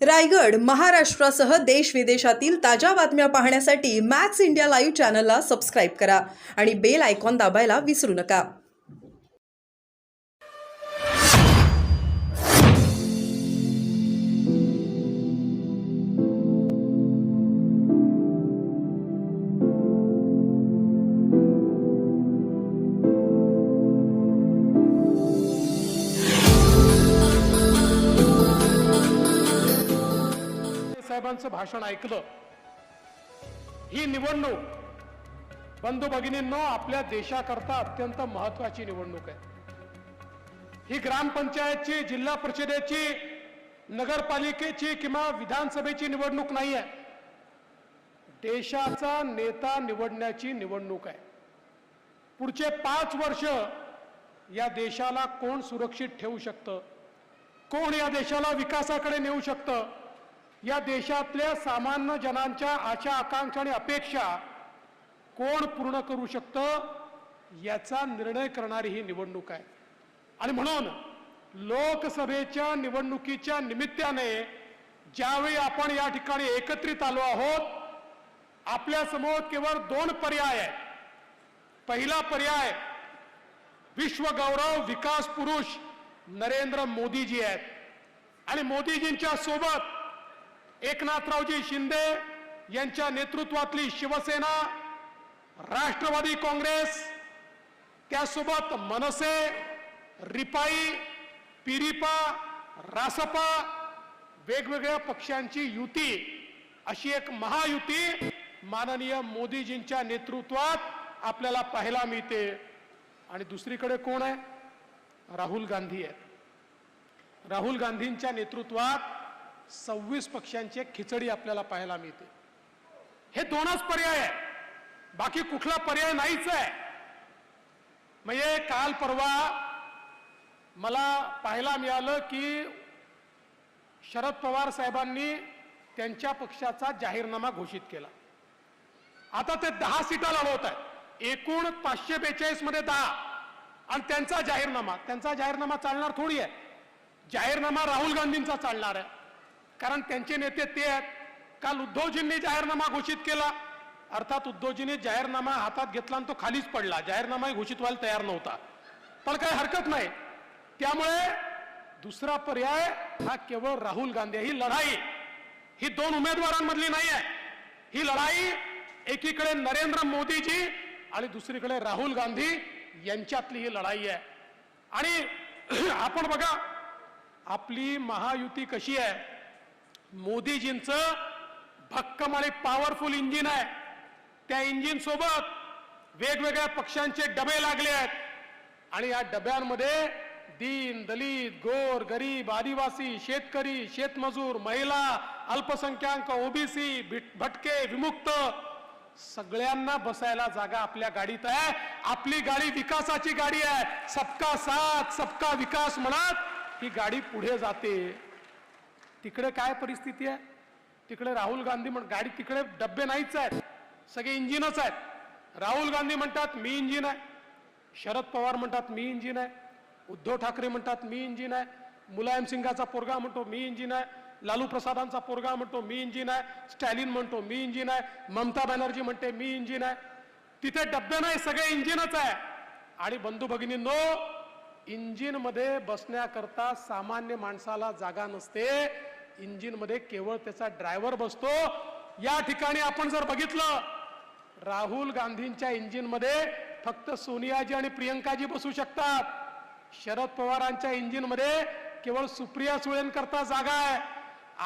रायगड महाराष्ट्रासह देश विदेशातील ताज्या बातम्या पाहण्यासाठी मॅक्स इंडिया लाईव्ह चॅनलला सबस्क्राईब करा आणि बेल आयकॉन दाबायला विसरू नका. साहेबांचं भाषण ऐकलं. ही निवडणूक बंधू भगिनींनो आपल्या देशाकरता अत्यंत महत्वाची निवडणूक आहे. ही ग्रामपंचायतची, जिल्हा परिषदेची, नगरपालिकेची किंवा विधानसभेची निवडणूक नाही आहे. देशाचा नेता निवडण्याची निवडणूक आहे. पुढचे 5 वर्ष या देशाला कोण सुरक्षित ठेवू शकतं, कोण या देशाला विकासाकडे नेऊ शकतं, या देशातल्या सामान्य जनांच्या आशा आकांक्षा आणि अपेक्षा कोण पूर्ण करू शकतं, याचा निर्णय करणारी ही निवडणूक आहे. आणि म्हणून लोकसभेच्या निवडणुकीच्या निमित्ताने ज्यावेळी आपण या ठिकाणी एकत्रित आलो आहोत, आपल्या समोर केवळ 2 पर्याय आहेत. पहिला पर्याय विश्वगौरव विकास पुरुष नरेंद्र मोदीजी आहेत आणि मोदीजींच्या सोबत एकनाथरावजी शिंदे यांच्या नेतृत्वातली शिवसेना, राष्ट्रवादी काँग्रेस, त्यासोबत मनसे, रिपाई, पिरिपा, रासपा, वेगवेगळ्या पक्षांची युती, अशी एक महायुती माननीय मोदीजींच्या नेतृत्वात आपल्याला पाहायला मिळते. आणि दुसरीकडे कोण आहे? राहुल गांधी आहेत. राहुल गांधींच्या नेतृत्वात 26 पक्षांची खिचडी आपल्याला पाहायला मिळते. हे 2च पर्याय आहे, बाकी कुठला पर्याय नाहीच आहे. म्हणजे काल परवा मला पाहायला मिळालं की शरद पवार साहेबांनी त्यांच्या पक्षाचा जाहीरनामा घोषित केला. आता ते 10 सीटा लढवत आहेत. एकूण 542 मध्ये 10 आणि त्यांचा जाहीरनामा चालणार थोडी आहे. जाहीरनामा राहुल गांधींचा चालणार आहे, कारण त्यांचे नेते ते आहेत. काल उद्धवजींनी जाहीरनामा घोषित केला. अर्थात उद्धवजींनी जाहीरनामा हातात घेतला आणि तो खालीच पडला. जाहीरनामाही घोषित व्हायला तयार नव्हता, पण काही हरकत नाही. त्यामुळे दुसरा पर्याय हा केवळ राहुल गांधी. ही लढाई ही 2 उमेदवारांमधली नाही आहे. ही लढाई एकीकडे नरेंद्र मोदीजी आणि दुसरीकडे राहुल गांधी यांच्यातली ही लढाई आहे. आणि आपण बघा, आपली महायुती कशी आहे. मोदीजींचं भक्कम आणि पॉवरफुल इंजिन आहे. त्या इंजिन सोबत वेगवेगळ्या पक्षांचे डबे लागले आहेत आणि या डब्यांमध्ये दीन, दलित, गोर, गरीब, आदिवासी, शेतकरी, शेतमजूर, महिला, अल्पसंख्याक, ओबीसी, भटके, विमुक्त सगळ्यांना बसायला जागा आपल्या गाडीत आहे. आपली गाडी विकासाची गाडी आहे. सबका साथ सबका विकास म्हणत ही गाडी पुढे जाते. तिकडे काय परिस्थिती आहे? तिकडे राहुल गांधी गाडी, तिकडे डब्बे नाहीच आहेत, सगळे इंजिनच आहेत. राहुल गांधी म्हणतात मी इंजिन आहे, शरद पवार म्हणतात मी इंजिन आहे, उद्धव ठाकरे म्हणतात मी इंजिन आहे, मुलायम सिंगाचा पोरगा म्हणतो मी इंजिन आहे, लालू प्रसादांचा पोरगा म्हणतो मी इंजिन आहे, स्टॅलिन म्हणतो मी इंजिन आहे, ममता बॅनर्जी म्हणते मी इंजिन आहे. तिथे डब्बे नाही, सगळे इंजिनच आहे. आणि बंधू भगिनींनो, इंजिन मध्ये बसण्याकरता सामान्य माणसाला जागा नसते. इंजिन मध्ये केवळ त्याचा ड्रायव्हर बसतो. या ठिकाणी आपण जर बघितलं, राहुल गांधींच्या इंजिन मध्ये फक्त सोनियाजी आणि प्रियंकाजी बसू शकतात. शरद पवारांच्या इंजिन मध्ये केवळ सुप्रिया सुळेंकरता जागा आहे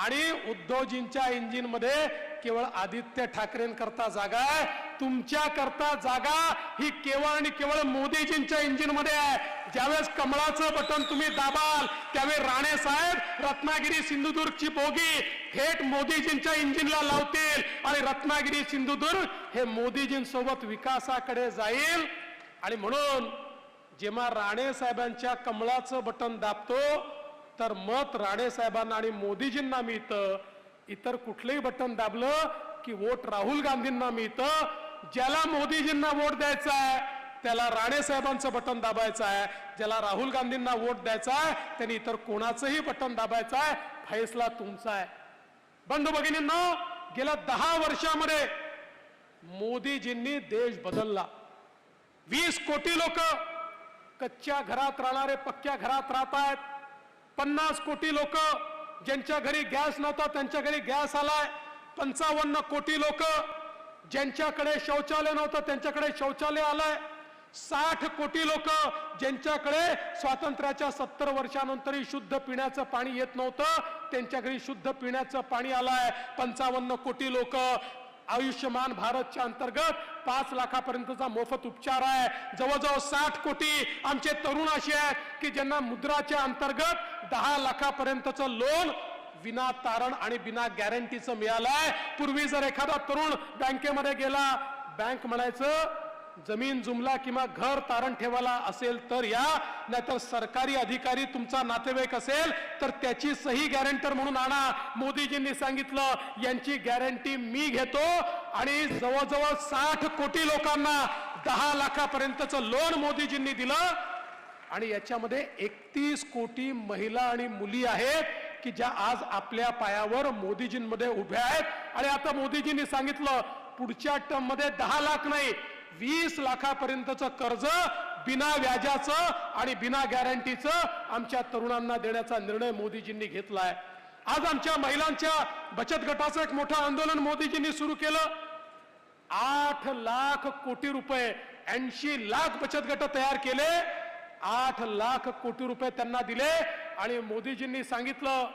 आणि उद्धवजींच्या इंजिन मध्ये केवळ आदित्य ठाकरेंकरता जागा आहे. तुमच्या करता जागा ही केवळ आणि केवळ मोदीजींच्या इंजिन मध्ये आहे. ज्यावेळेस कमळाचं बटन तुम्ही दाबाल, त्यावेळी राणे साहेब रत्नागिरी सिंधुदुर्गची बोगी थेट मोदीजींच्या इंजिनला लावतील आणि रत्नागिरी सिंधुदुर्ग हे मोदीजींसोबत विकासाकडे जाईल. आणि म्हणून जेव्हा राणे साहेबांच्या कमळाचं बटन दाबतो तर मत राणे साहेबांना आणि मोदीजींना मिळतं. इतर कुठलंही बटन दाबलं की वोट राहुल गांधींना मिळतं. ज्याला मोदीजींना वोट द्यायचा आहे त्याला राणे साहेबांचं बटन दाबायचं आहे, ज्याला राहुल गांधींना वोट द्यायचा आहे त्यांनी इतर कोणाचंही बटन दाबायचं आहे. फैसला तुमचा आहे. बंधू भगिनींनो, गेल्या 10 वर्षामध्ये मोदीजींनी देश बदलला. 20 कोटी लोक कच्च्या घरात राहणारे पक्क्या घरात राहत आहेत. 50 कोटी लोक ज्यांच्या घरी गॅस नव्हता त्यांच्या घरी गॅस आलाय. 55 कोटी लोक ज्यांच्याकडे शौचालय नव्हतं त्यांच्याकडे शौचालय आलंय. 60 कोटी लोक ज्यांच्याकडे स्वातंत्र्याच्या 70 वर्षानंतरही शुद्ध पिण्याचं पाणी येत नव्हतं त्यांच्या घरी शुद्ध पिण्याचं पाणी आलंय. 55 कोटी लोक आयुष्यमान भारतच्या अंतर्गत 5 लाखापर्यंतचा मोफत उपचार आहे. जवळजवळ 60 कोटी आमचे तरुण असे आहेत की ज्यांना मुद्राच्या अंतर्गत 10 लाखापर्यंतचं लोन विना तारण आणि बिना गॅरंटीचं मिळालंय. पूर्वी जर एखादा तरुण बँकेमध्ये गेला, बँक म्हणायचं जमीन जुमला किंवा घर तारण ठेवायला असेल तर या, नाहीतर सरकारी अधिकारी तुमचा नातेवाईक असेल तर त्याची सही गॅरंटर म्हणून आणा. मोदीजींनी सांगितलं यांची गॅरंटी मी घेतो आणि जवळजवळ 60 कोटी लोकांना 10 लाखापर्यंतचं लोन मोदीजींनी दिलं. आणि याच्यामध्ये 31 कोटी महिला आणि मुली आहेत की ज्या आज आपल्या पायावर मोदीजींमध्ये उभ्या आहेत. आणि आता मोदीजींनी सांगितलं पुढच्या टर्म मध्ये 10 लाख नाही 20 लाखापर्यंतचं कर्ज बिना व्याजाचं आणि बिना गॅरंटीचं आमच्या तरुणांना देण्याचा निर्णय मोदीजींनी घेतलाय. आज आमच्या महिलांच्या बचत गटाचं एक मोठं आंदोलन मोदीजींनी सुरू केलं. 8 लाख कोटी रुपये 80 लाख बचत गट तयार केले. 8 लाख कोटी रुपये त्यांना दिले आणि मोदीजींनी सांगितलं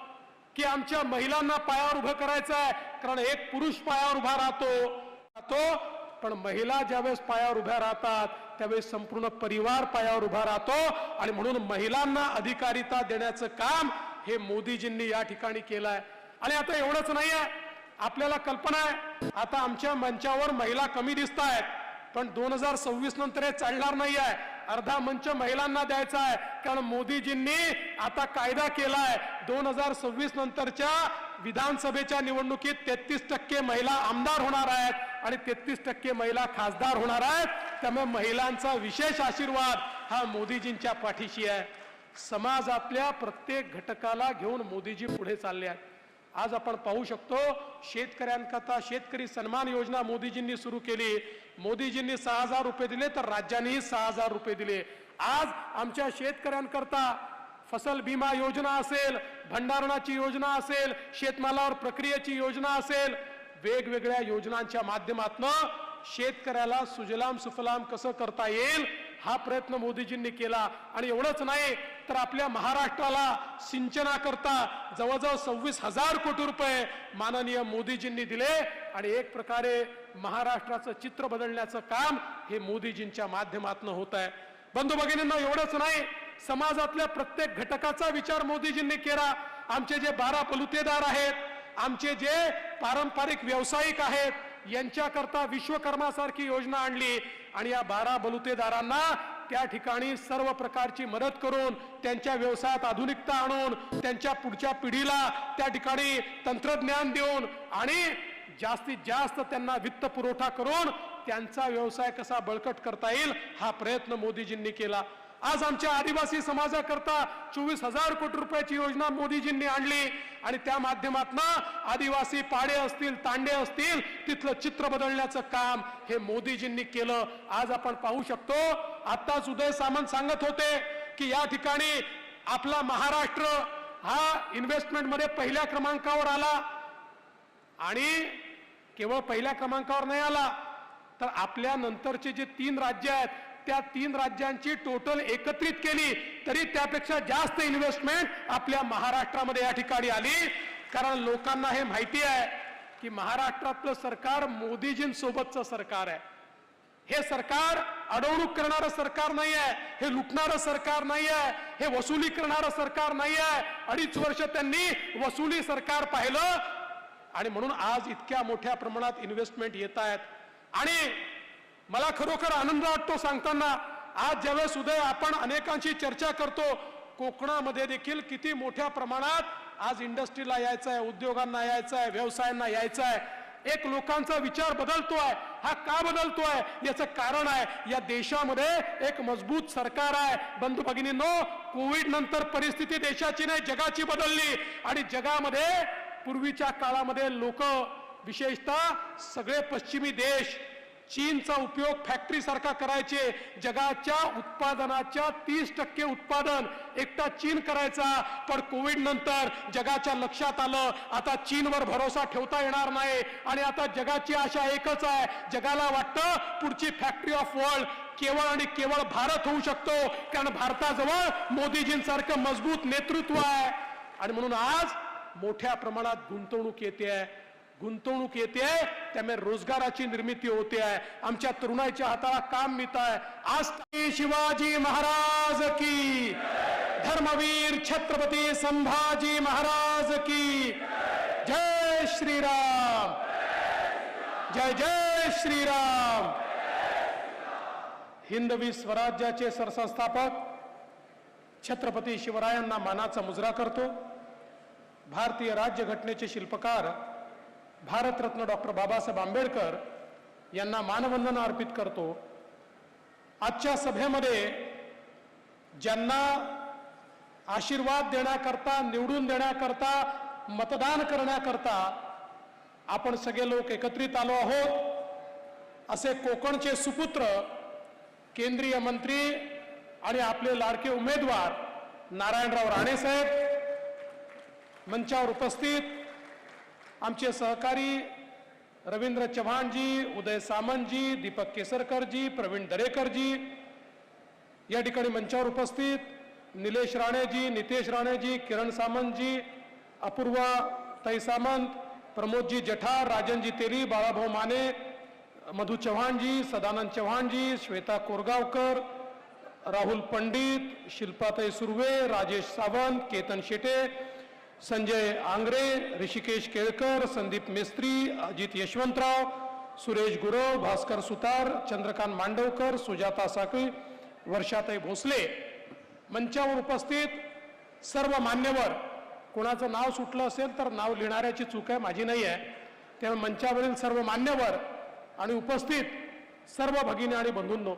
की आमच्या महिलांना पायावर उभं करायचं आहे. कारण एक पुरुष पायावर उभा राहतो पण महिला ज्यावेळेस पायावर उभ्या राहतात त्यावेळेस संपूर्ण परिवार पायावर उभा राहतो. आणि म्हणून महिलांना अधिकारिता देण्याचं काम हे मोदीजींनी या ठिकाणी केलंय. आणि आता एवढंच नाही आहे, आपल्याला कल्पना आहे आता आमच्या मंचावर महिला कमी दिसत आहेत पण 2026 नंतर हे चालणार नाही आहे. अर्धा मंच महिलांना द्यायचा आहे कारण मोदीजींनी आता कायदा केलाय 2026 नंतरच्या विधानसभेच्या निवडणुकीत 33% महिला आमदार होणार आहेत आणि 33% महिला खासदार होणार आहेत. त्यामुळे महिलांचा विशेष आशीर्वाद हा मोदीजींच्या पाठीशी आहे. समाजातल्या प्रत्येक घटकाला घेऊन मोदीजी पुढे चालले आहेत. आज आपण पाहू शकतो शेतकऱ्यांकरता शेतकरी सन्मान योजना मोदीजींनी सुरू केली. मोदीजींनी 6,000 रुपये दिले तर राज्यांनीही 6,000 रुपये दिले. आज आमच्या शेतकऱ्यांकरता फसल बीमा योजना असेल, भंडारणाची योजना असेल, शेतमालावर प्रक्रियेची योजना असेल, वेगवेगळ्या योजनांच्या माध्यमातून शेतकऱ्याला सुजलाम सुफलाम कसं करता येईल हा प्रयत्न मोदीजींनी केला. आणि एवढंच नाही तर आपल्या महाराष्ट्राला सिंचनाकरता जवळजवळ 26,000 कोटी रुपये माननीय मोदीजींनी दिले. आणि एक प्रकारे महाराष्ट्राचं चित्र बदलण्याचं काम हे मोदीजींच्या माध्यमातून होत आहे. बंधू भगिनींना एवढंच नाही, समाजातल्या प्रत्येक घटकाचा विचार मोदीजींनी केला. आमचे जे 12 बलुतेदार आहेत, आमचे जे पारंपरिक व्यावसायिक आहेत यांच्याकरता विश्वकर्मासारखी योजना आणली आणि या 12 बलुतेदारांना त्या ठिकाणी सर्व प्रकारची मदत करून त्यांच्या व्यवसायात आधुनिकता आणून त्यांच्या पुढच्या पिढीला त्या ठिकाणी तंत्रज्ञान देऊन आणि जास्तीत जास्त त्यांना वित्त पुरवठा करून त्यांचा व्यवसाय कसा बळकट करता येईल हा प्रयत्न मोदीजींनी केला. आज आमच्या आदिवासी समाजाकरता 24,000 कोटी रुपयाची योजना मोदीजींनी आणली आणि त्या माध्यमातून आदिवासी पाडे असतील, तांडे असतील, तिथलं चित्र बदलण्याचं काम हे मोदीजींनी केलं. आज आपण पाहू शकतो, आताच उदय सामंत सांगत होते की या ठिकाणी आपला महाराष्ट्र हा इन्व्हेस्टमेंट मध्ये पहिल्या क्रमांकावर आला. आणि केवळ पहिल्या क्रमांकावर नाही आला तर आपल्या नंतरचे जे 3 राज्य आहेत त्या 3 राज्यांची टोटल एकत्रित केली तरी त्यापेक्षा जास्त इन्व्हेस्टमेंट आपल्या महाराष्ट्रामध्ये या ठिकाणी आली. कारण लोकांना हे माहिती आहे की महाराष्ट्रातलं सरकार मोदीजींसोबतचं सरकार आहे. हे सरकार अडवणूक करणारं सरकार नाही आहे, हे लुटणारं सरकार नाही आहे, हे वसुली करणारं सरकार नाही आहे. 2.5 वर्ष त्यांनी वसुली सरकार पाहिलं आणि म्हणून आज इतक्या मोठ्या प्रमाणात इन्व्हेस्टमेंट येत आहेत. आणि मला खरोखर आनंद वाटतो सांगताना, आज ज्यावेळेस उदय आपण अनेकांशी चर्चा करतो, कोकणामध्ये देखील किती मोठ्या प्रमाणात आज इंडस्ट्रीला यायचं आहे, उद्योगांना यायचं आहे, व्यवसायांना यायचं आहे. एक लोकांचा विचार बदलतोय. हा का बदलतोय याचं कारण आहे या देशामध्ये एक मजबूत सरकार आहे. बंधू भगिनींनो, कोविड नंतर परिस्थिती देशाची नाही जगाची बदलली आणि जगामध्ये पूर्वीच्या काळामध्ये लोक विशेषतः सगळे पश्चिमी देश चीनचा उपयोग फॅक्टरी सारखा करायचे. जगाच्या उत्पादनाच्या 30% उत्पादन एकटा चीन करायचा. पण कोविड नंतर जगाच्या लक्षात आलं आता चीनवर भरोसा ठेवता येणार नाही आणि आता जगाची आशा एकच आहे. जगाला वाटतं पुढची फॅक्टरी ऑफ वर्ल्ड केवळ आणि केवळ भारत होऊ शकतो, कारण भारताजवळ मोदीजींसारखं मजबूत नेतृत्व आहे. आणि म्हणून आज मोठ्या प्रमाणात गुंतवणूक येते त्यामुळे रोजगाराची निर्मिती होते आहे. आमच्या तरुणाईच्या हाताला काम मिळत आहे. आज शिवाजी महाराज की, धर्मवीर छत्रपती संभाजी महाराज की जय श्रीराम, जय जय श्रीराम. हिंदवी स्वराज्याचे सरसंस्थापक छत्रपती शिवरायांना मानाचा मुजरा करतो. भारतीय राज्यघटनेचे शिल्पकार भारतरत्न डॉक्टर बाबासाहेब आंबेडकर यांना मानवंदना अर्पित करतो. आजच्या सभेमध्ये ज्यांना आशीर्वाद देण्याकरता, निवडून देण्याकरता, मतदान करण्याकरता आपण सगळे लोक एकत्रित आलो आहोत, असे कोकणचे सुपुत्र केंद्रीय मंत्री आणि आपले लाडके उमेदवार नारायणराव राणे साहेब, मंचावर उपस्थित आमचे सहकारी रवींद्र चव्हाणजी, उदय सामंतजी, दीपक केसरकरजी, प्रवीण दरेकरजी, या ठिकाणी मंचावर उपस्थित निलेश राणेजी, नितेश राणेजी, किरण सामंतजी, अपूर्वा ताई सामंत, प्रमोदजी जठार, राजनजी तेली, बाळाभाऊ माने, मधु चव्हाणजी, सदानंद चव्हाणजी, श्वेता कोरगावकर, राहुल पंडित, शिल्पाताई सुर्वे, राजेश सावंत, केतन शेटे, संजय आंग्रे, ऋषिकेश केळकर, संदीप मिस्त्री, अजित यशवंतराव, सुरेश गुरव, भास्कर सुतार, चंद्रकांत मांडवकर, सुजाता साखळी, वर्षाताई भोसले, मंचावर उपस्थित सर्व मान्यवर. कोणाचं नाव सुटलं असेल तर नाव लिहिणाऱ्याची चूक आहे, माझी नाही आहे. त्यामुळे मंचावरील सर्व मान्यवर आणि उपस्थित सर्व भगिनी आणि बंधूंनो,